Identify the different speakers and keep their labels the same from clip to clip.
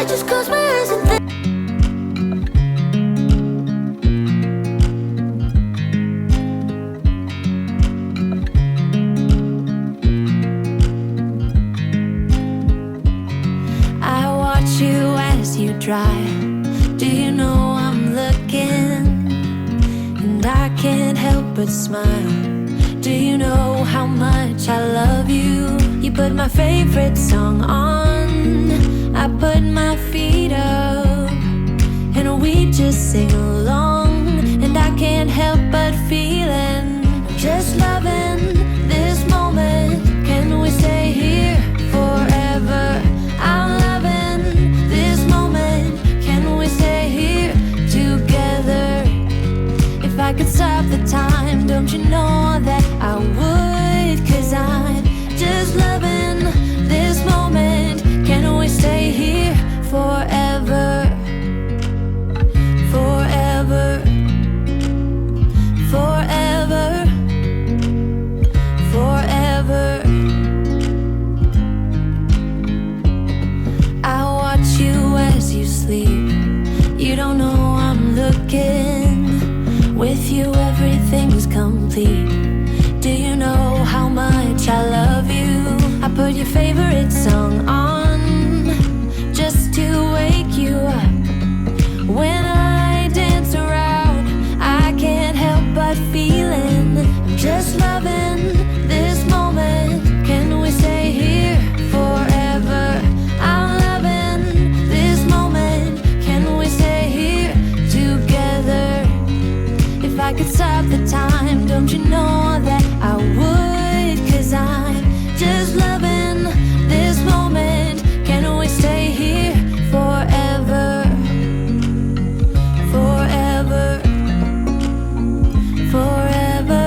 Speaker 1: just close my eyes and think. I watch you as you drive. Do you know I'm looking? And I can't help but smile. Do you know how much I love you? You put my favorite song on, I put my feet up, and we just sing along. And I can't help but feeling, just loving this moment. Can we stay here forever? I'm loving this moment. Can we stay here together? If I could stop the time, don't you know that I would? 'Cause I'm just loving this moment. Can we stay here forever? Forever. Forever. Forever. I watch you as you sleep. You don't know I'm looking. With you everything's complete. Do you know how much I love you? I put your favorite song on just to wake you up. When I dance around, I can't help but feeling, I'm just loving this moment. Can we stay here forever? I'm loving this moment. Can we stay here together? If I could stop the time, don't you know that I would? 'Cause I'm just loving this moment. Can we stay here forever? Forever. Forever.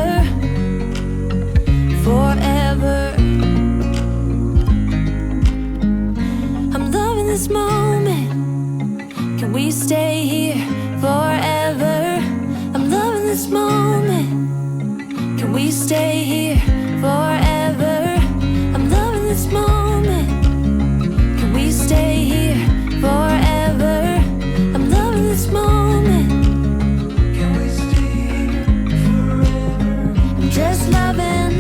Speaker 1: Forever. I'm loving this moment. Can we stay here forever? I'm loving this moment. Can we stay here forever? I'm loving this moment. Can we stay here forever? I'm loving this moment. Can we stay here forever? I'm just loving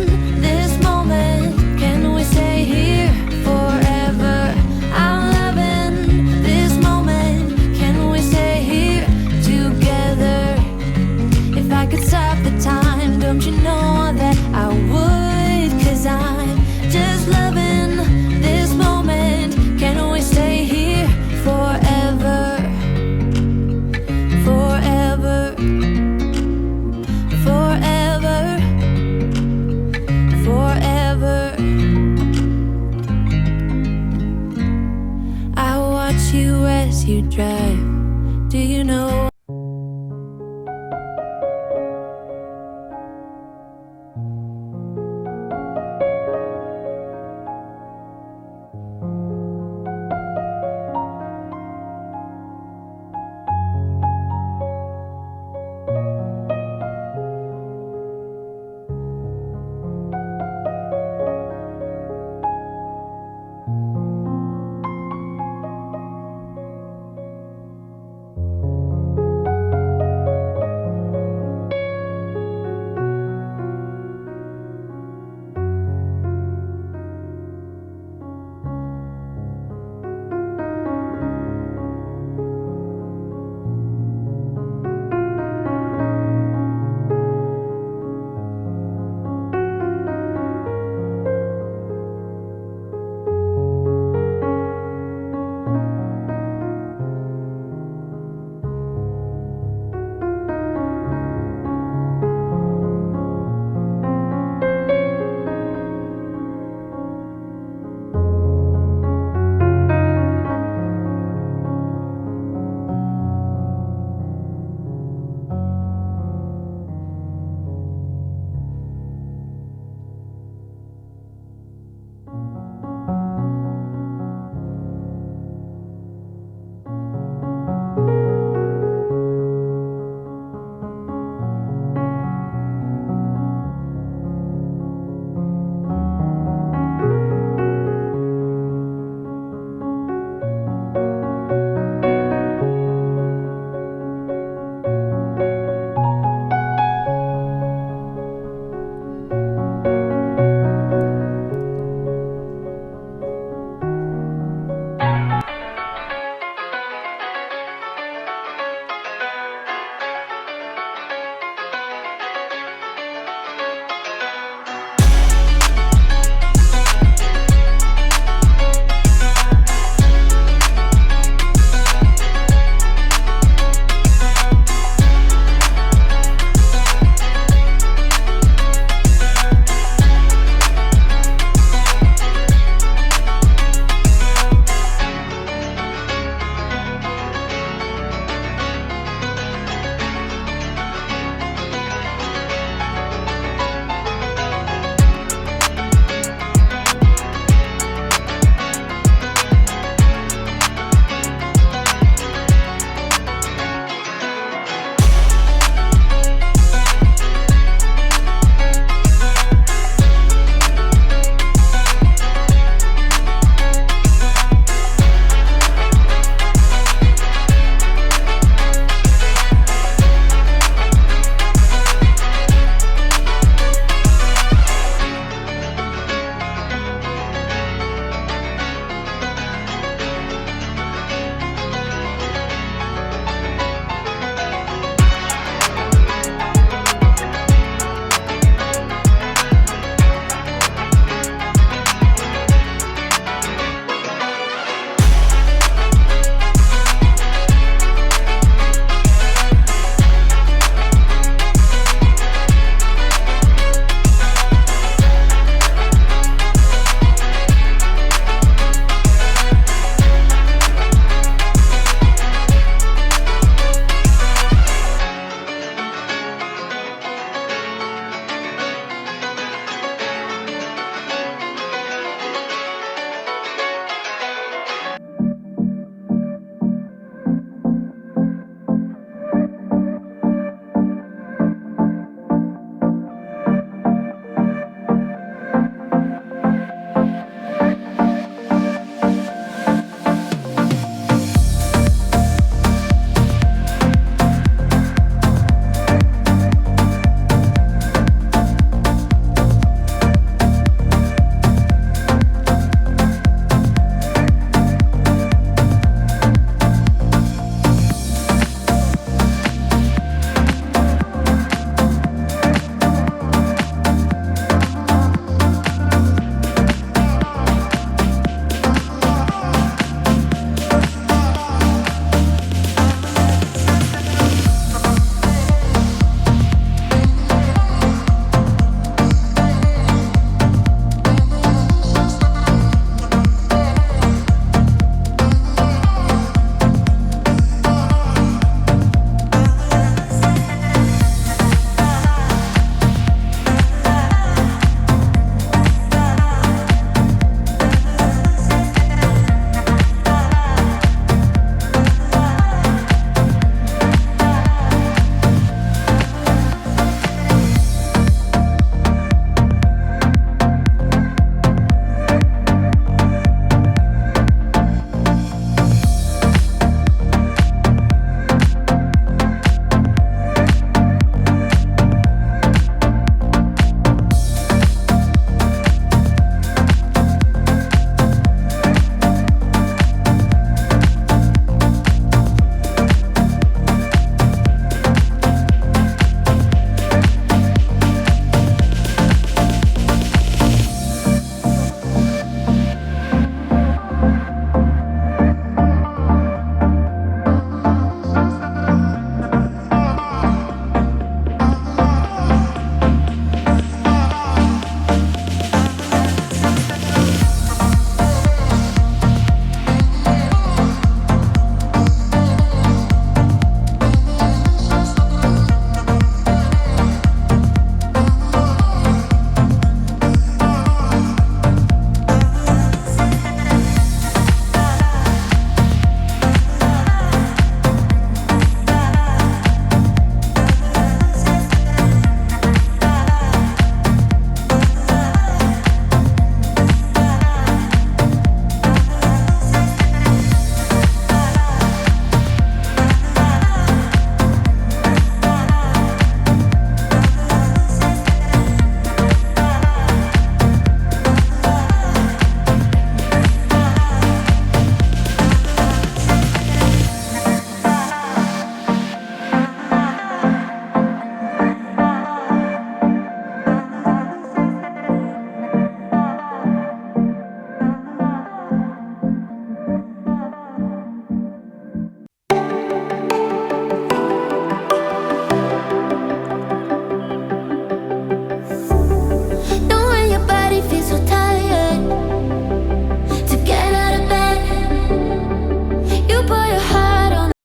Speaker 1: this moment. Can we stay here forever? I'm loving this moment. Can we stay here together? If I could stop the time, don't you know that I would? 'Cause I'm just loving this moment. Can we stay here forever? Forever. Forever. Forever. I watch you as you drive. Do you know